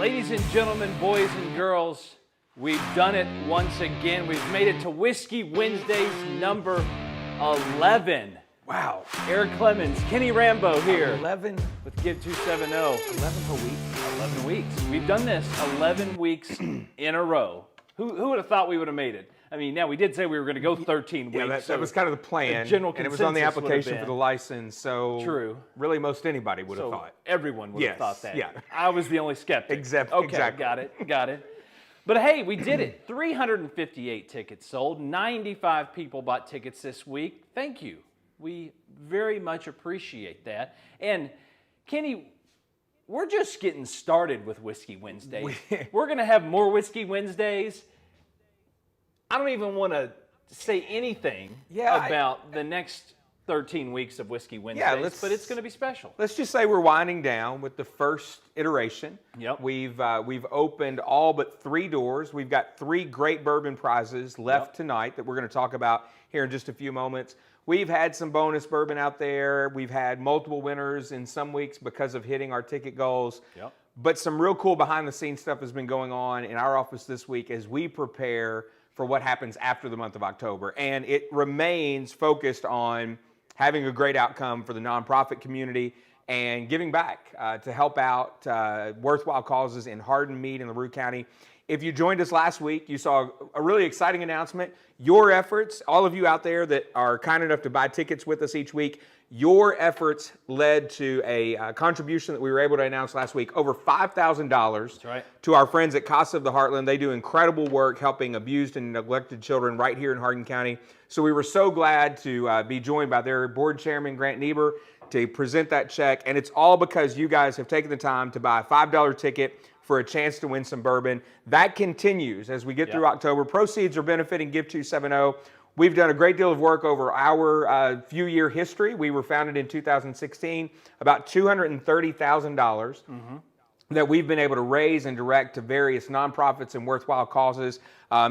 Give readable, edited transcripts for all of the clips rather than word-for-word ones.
Ladies and gentlemen, boys and girls, we've done it once again. We've made it to Whiskey Wednesdays number 11. Wow. Eric Clemens, Kenny Rambo here 11 with Give 270. 11 a week. 11 weeks. We've done this 11 weeks in a row. Who would have thought we would have made it? I mean, now we did say we were going to go 13 weeks. Yeah, that was kind of the plan. The general and it was on the consensus would have application for been. the license, so True. really most anybody would have So thought. everyone would have Yes, thought that. yeah. I was the only skeptic. Exactly. Okay, got it. But hey, we did it. 358 tickets sold. 95 people bought tickets this week. Thank you. We very much appreciate that. And Kenny, we're just getting started with Whiskey Wednesdays. We're going to have more Whiskey Wednesdays. I don't even want to say anything about the next 13 weeks of Whiskey Wednesdays, but it's going to be special. Let's just say we're winding down with the first iteration. Yep. We've opened all but 3 doors. We've got 3 great bourbon prizes left tonight that we're going to talk about here in just a few moments. We've had some bonus bourbon out there. We've had multiple winners in some weeks because of hitting our ticket goals. Yep. But some real cool behind-the-scenes stuff has been going on in our office this week as we prepare for what happens after the month of October. And it remains focused on having a great outcome for the nonprofit community and giving back to help out worthwhile causes in Hardin, Meade, and LaRue County. If you joined us last week, you saw a really exciting announcement. Your efforts, all of you out there that are kind enough to buy tickets with us each week, your efforts led to a contribution that we were able to announce last week, over $5,000 to our friends at Casa of the Heartland. They do incredible work helping abused and neglected children right here in Hardin County. So we were so glad to be joined by their board chairman, Grant Niebuhr, to present that check. And it's all because you guys have taken the time to buy a $5 ticket for a chance to win some bourbon. That continues as we get through October. Proceeds are benefiting Give 270. We've done a great deal of work over our few-year history. We were founded in 2016, about $230,000 that we've been able to raise and direct to various nonprofits and worthwhile causes,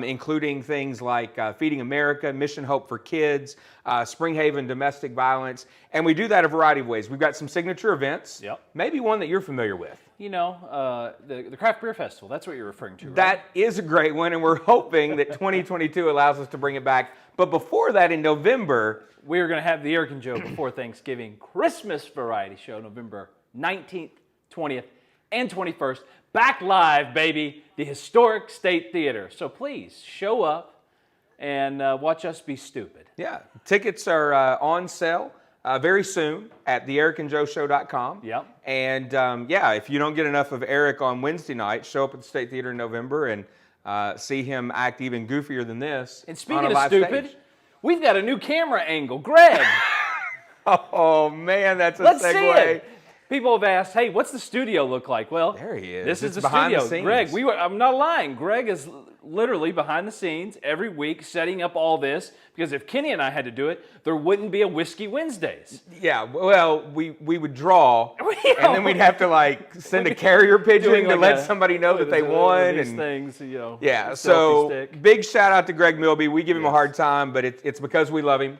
including things like Feeding America, Mission Hope for Kids, Springhaven Domestic Violence, and we do that a variety of ways. We've got some signature events, maybe one that you're familiar with. You know, the Craft Beer Festival, that's what you're referring to, right? That is a great one, and we're hoping that 2022 allows us to bring it back. But before that, in November, we're going to have the Eric and Joe Before Thanksgiving Christmas Variety Show, November 19th, 20th, and 21st. Back live, baby, the historic State Theater. So please, show up and watch us be stupid. Yeah, tickets are on sale very soon at theericandjoeshow.com. Yep. And if you don't get enough of Eric on Wednesday night, show up at the State Theater in November and see him act even goofier than this. And speaking of stupid, we've got a new camera angle. Greg! Oh, man, that's a Let's segue. See it. People have asked, hey, what's the studio look like? Well, there he is. This is the behind studio. The scenes. Greg, I'm not lying. Greg is literally behind the scenes every week setting up all this, because if Kenny and I had to do it, there wouldn't be a Whiskey Wednesdays. Yeah, well, we would draw, and then we'd have to send a carrier pigeon to let somebody know that they won. These things, you know. Yeah, so big shout out to Greg Milby. We give him a hard time, but it's because we love him.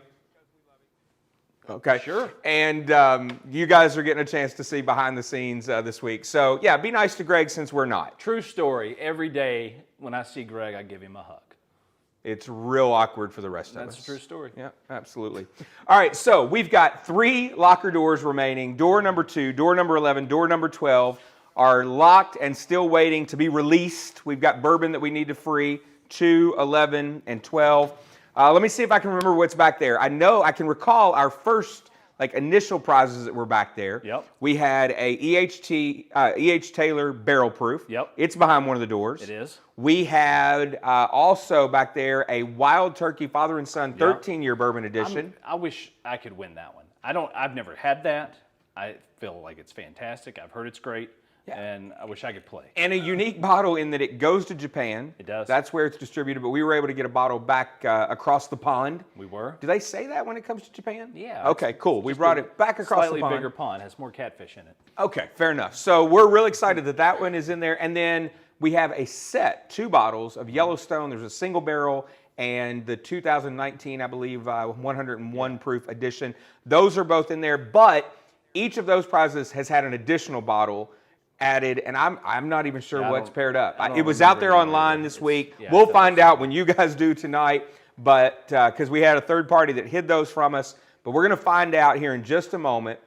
Okay. Sure. And you guys are getting a chance to see behind the scenes this week. So, yeah, be nice to Greg since we're not. True story. Every day when I see Greg, I give him a hug. It's real awkward for the rest of us. That's a true story. Yeah, absolutely. All right, so we've got 3 locker doors remaining. Door number 2, door number 11, door number 12 are locked and still waiting to be released. We've got bourbon that we need to free, 2, 11, and 12. Let me see if I can remember what's back there. I know I can recall our first initial prizes that were back there. Yep. We had a E.H. Taylor barrel proof. Yep. It's behind one of the doors. It is. We had also back there a Wild Turkey Father and Son 13-year bourbon edition. I wish I could win that one. I've never had that. I feel like it's fantastic. I've heard it's great. Yeah. And I wish I could play. And a unique bottle in that it goes to Japan. It does. That's where it's distributed, but we were able to get a bottle back across the pond. We were. Do they say that when it comes to Japan? Yeah. Okay, cool. We brought it back across the pond. Slightly bigger pond, has more catfish in it. Okay, fair enough. So we're really excited that one is in there. And then we have a set, 2 bottles of Yellowstone. There's a single barrel and the 2019, I believe, 101 proof edition. Those are both in there, but each of those prizes has had an additional bottle added, and I'm not even sure Yeah, what's paired up. I don't It was out remember there either. online this week. Yeah, We'll so find that's out when you guys do tonight, but because we had a third party that hid those from us. But we're going to find out here in just a moment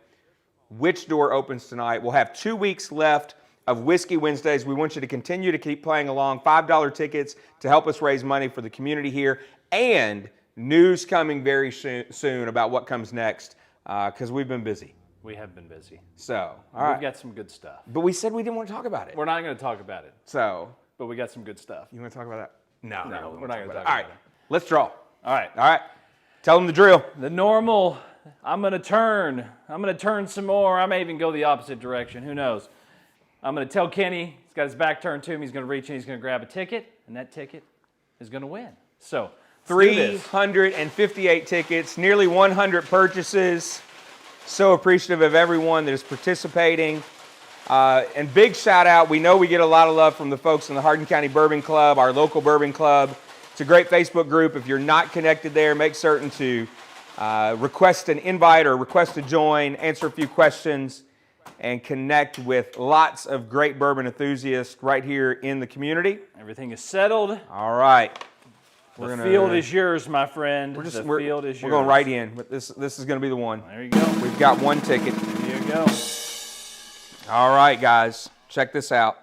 which door opens tonight. We'll have 2 weeks left of Whiskey Wednesdays. We want you to continue to keep playing along. $5 tickets to help us raise money for the community here, and news coming very soon about what comes next because we've been busy. We have been busy. So, all right. We've got some good stuff. But we said we didn't want to talk about it. We're not going to talk about it, So, but we got some good stuff. you want to talk about that? No, we're not going to talk All right, about it. let's draw. All right. All right. Tell them the drill. The normal, I'm going to turn. I'm going to turn some more. I may even go the opposite direction. Who knows? I'm going to tell Kenny, he's got his back turned to him, he's going to reach in, he's going to grab a ticket, and that ticket is going to win. So, let's do this. 358 tickets, nearly 100 purchases. So appreciative of everyone that is participating. And big shout out. We know we get a lot of love from the folks in the Hardin County Bourbon Club, our local bourbon club. It's a great Facebook group. If you're not connected there, make certain to request an invite or request to join, answer a few questions, and connect with lots of great bourbon enthusiasts right here in the community. Everything is settled. All right. The field is yours, my friend. We're field is yours. We're going right in. This is going to be the one. There you go. We've got one ticket. There you go. All right, guys. Check this out.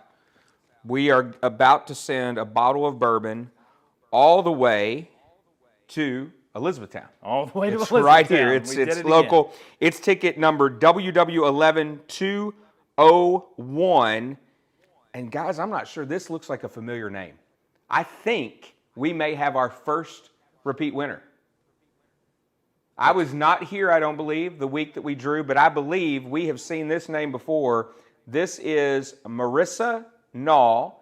We are about to send a bottle of bourbon all the way to Elizabethtown. All the way to It's Elizabethtown. right here. We It's did it local. again. It's ticket number WW11201. And guys, I'm not sure. This looks like a familiar name. I think we may have our first repeat winner. I was not here, I don't believe, the week that we drew, but I believe we have seen this name before. This is Marissa Nall,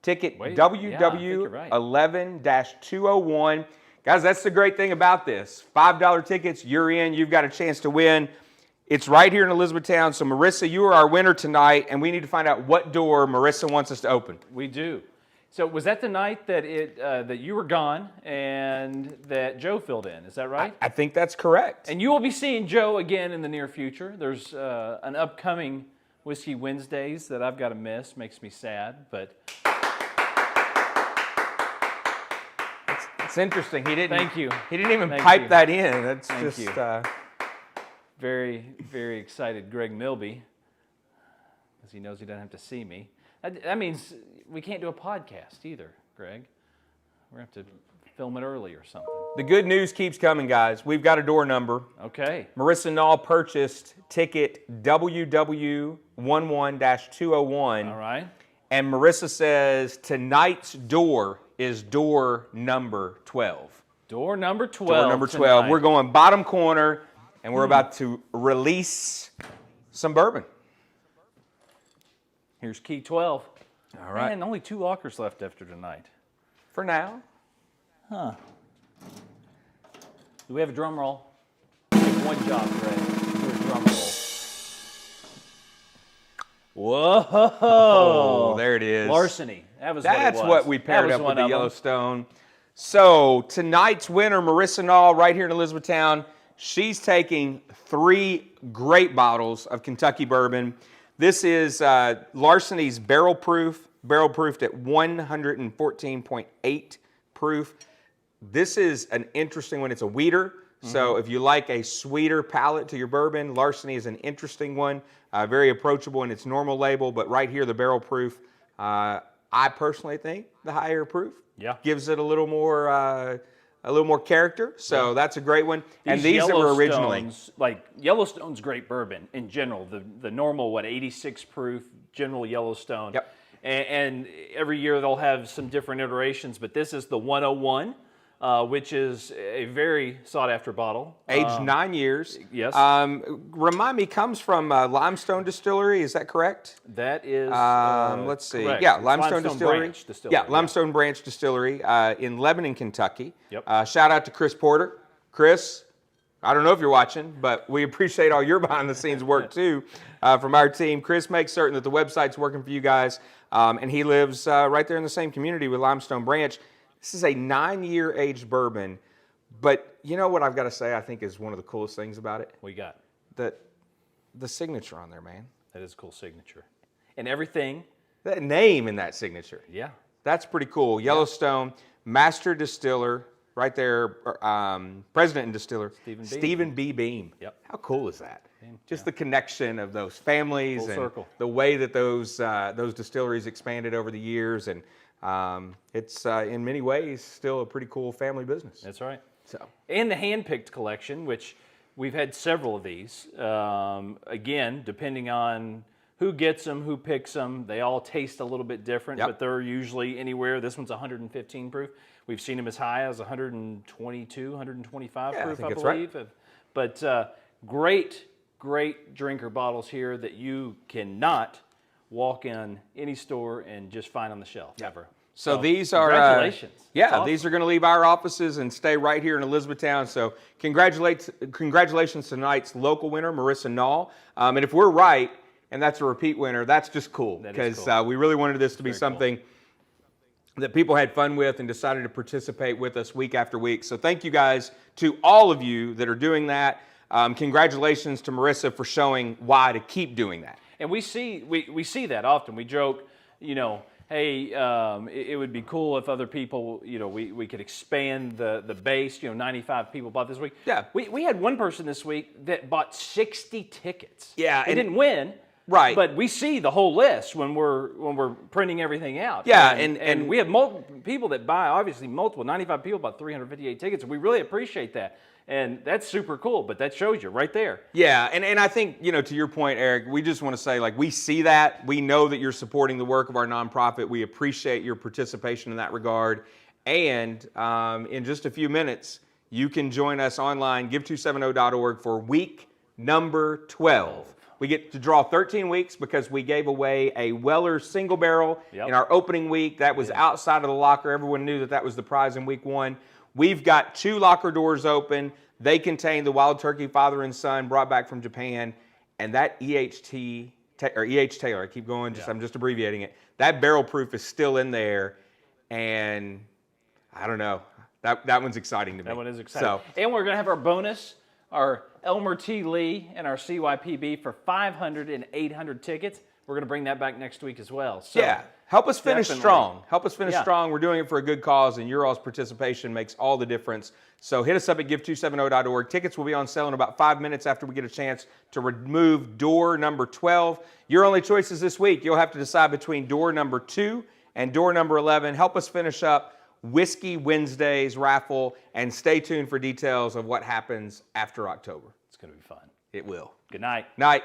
ticket WW11-201. Guys, that's the great thing about this. $5 tickets, you're in, you've got a chance to win. It's right here in Elizabethtown. So, Marissa, you are our winner tonight, and we need to find out what door Marissa wants us to open. We do. So was that the night that that you were gone and that Joe filled in? Is that right? I think that's correct. And you will be seeing Joe again in the near future. There's an upcoming Whiskey Wednesdays that I've got to miss. Makes me sad, but it's interesting. He didn't. Thank you. He didn't even Thank pipe you. that in. That's Thank just. you. Very, very excited, Greg Milby, because he knows he doesn't have to see me. That means we can't do a podcast either, Greg. We're going to have to film it early or something. The good news keeps coming, guys. We've got a door number. Okay. Marissa Nall purchased ticket WW11-201. All right. And Marissa says tonight's door is door number 12. Door number 12. Door number 12. Tonight. We're going bottom corner, and we're about to release some bourbon. Here's key 12. All right. Man, only 2 lockers left after tonight. For now. Huh. Do we have a drum roll? Take one job, Greg. Do a drum roll. Whoa! Oh, there it is. Larceny. That was That's what it was. what we paired That was up with one the of them. Yellowstone. So tonight's winner, Marissa Nall, right here in Elizabethtown. She's taking 3 great bottles of Kentucky bourbon. This is Larceny's barrel proofed at 114.8 proof. This is an interesting one. It's a wheater. So if you like a sweeter palate to your bourbon, Larceny is an interesting one. Very approachable in its normal label, but right here, the barrel proof, I personally think the higher proof gives it a little more character. So that's a great one. And these were originally like Yellowstone's great bourbon in general. The normal 86 proof general Yellowstone. Yep. And every year they'll have some different iterations, but this is the 101. Which is a very sought-after bottle. aged 9 years. Yes. Remind me, comes from Limestone Distillery. Is that correct? That is. Let's see. Correct. Yeah, It's Limestone Distillery. Branch Distillery. Yeah, Limestone Branch Distillery in Lebanon, Kentucky. Yep. Shout out to Chris Porter. Chris, I don't know if you're watching, but we appreciate all your behind-the-scenes work too from our team. Chris makes certain that the website's working for you guys, and he lives right there in the same community with Limestone Branch. This is a 9-year aged bourbon, but you know what I've got to say I think is one of the coolest things about it? We got. The signature on there, man. That is a cool signature. and everything. That name in that signature. Yeah. That's pretty cool. Yellowstone, Master Distiller, right there, President and Distiller, Stephen B. Beam. Yep. How cool is that? Just the connection of those families Full and circle. the way that those distilleries expanded over the years, and it's in many ways still a pretty cool family business. That's right. So. And the hand-picked collection, which we've had several of these. Again, depending on who gets them, who picks them, they all taste a little bit different, Yep. but they're usually anywhere. This one's 115 proof. We've seen them as high as 122, 125 Yeah, I proof, think I that's right. believe. But great drinker bottles here that you cannot walk in any store and just find on the shelf ever. So these are congratulations. Yeah, That's awesome. these are going to leave our offices and stay right here in Elizabethtown. So congratulations to tonight's local winner, Marissa Nall. And if we're right, and that's a repeat winner, that's just cool because we really wanted this to be something that people had fun with and decided to participate with us week after week. So thank you guys to all of you that are doing that. Congratulations to Marissa for showing why to keep doing that. And we see that often. We joke, hey, it would be cool if other people, we could expand the base. 95 people bought this week. Yeah. We had one person this week that bought 60 tickets. Yeah, They didn't win. Right. But we see the whole list when we're printing everything out. Yeah, and we have multiple people that buy, obviously multiple. 95 people bought 358 tickets, and we really appreciate that. And that's super cool, but that shows you right there. Yeah, and I think, to your point, Eric, we just want to say, we see that. We know that you're supporting the work of our nonprofit. We appreciate your participation in that regard. And in just a few minutes, you can join us online, give270.org, for week number 12. We get to draw 13 weeks because we gave away a Weller single barrel in our opening week. That was outside of the locker. Everyone knew that was the prize in week 1. We've got 2 locker doors open. They contain the Wild Turkey Father and Son brought back from Japan. And that EH Taylor, I keep going, I'm just abbreviating it. That barrel proof is still in there. And I don't know. That one's exciting to me. That one is exciting. And we're going to have our bonus, our Elmer T. Lee and our CYPB for 500 and 800 tickets. We're going to bring that back next week as well. So yeah, help us finish strong. Help us finish Yeah. strong. We're doing it for a good cause, and your all's participation makes all the difference. So hit us up at give270.org. Tickets will be on sale in about 5 minutes after we get a chance to remove door number 12. Your only choices this week. You'll have to decide between door number 2 and door number 11. Help us finish up Whiskey Wednesday's raffle, and stay tuned for details of what happens after October. It's going to be fun. It will. Good night. Night.